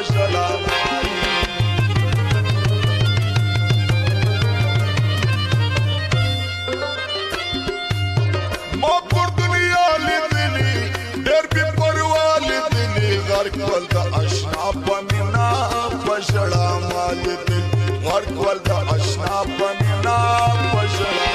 پژړا ما پر دنیا لیدلی ډېر بې پروا لیدلی غرق ول د اشنا په مینا پژړا ما لیدلی غرق ول د اشنا په مینا پژړا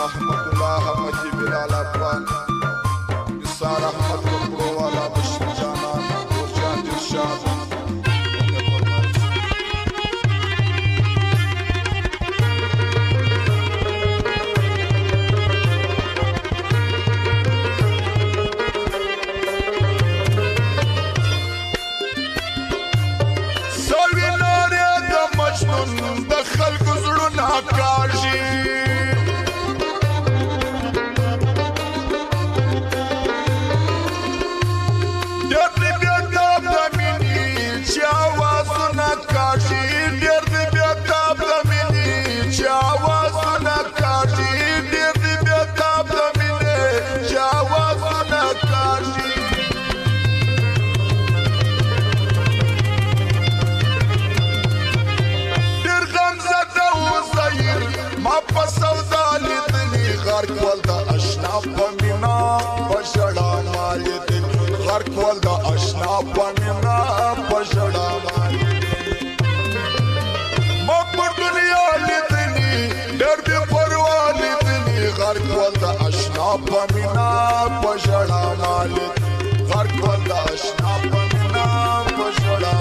احمد الله حمدی بلال افغان نثار احمد کپڑو والا بشیر جانان گرجان درشاد سوی نارې د مجنون د خلکو زړونه کاږي غرق ول د اشنا په مینا پژړا ما لیدل غرق ول د اشنا په مینا پژړا ما په دنیا لیدلی ډېر بې پروا لیدلی غرق ول د اشنا په مینا پژړا ما لیدل غرق ول د اشنا په مینا پژړا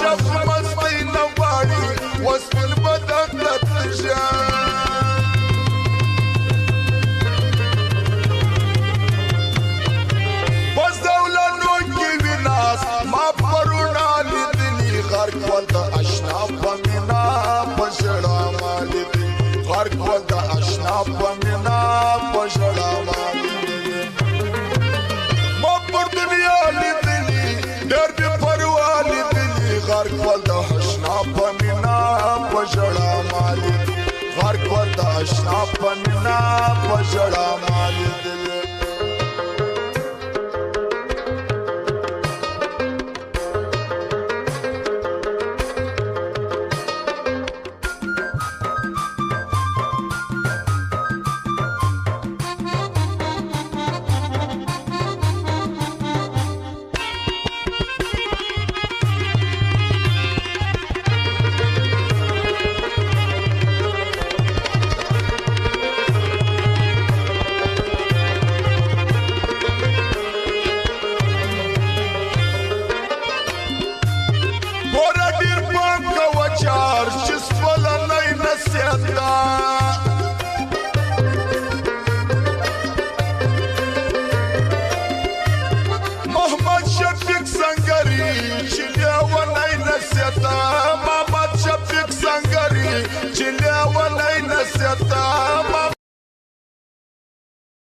شف مستی نواړي وسپل بدن ترجا بس دولانو کې ویناس ما پرونا لیدلی غرق ول د اشنا په مینا پژړا ما لیدلی غرق ول د اشنا په مینا پژړا ما لیدلی ما پر دنیا لیدلی ډېر بې پروا لیدلی غرق ول د اشنا په مینا پژړا ما لیدلی غرق ول د اشنا په مینا پژړا ما لیدلی لیدنی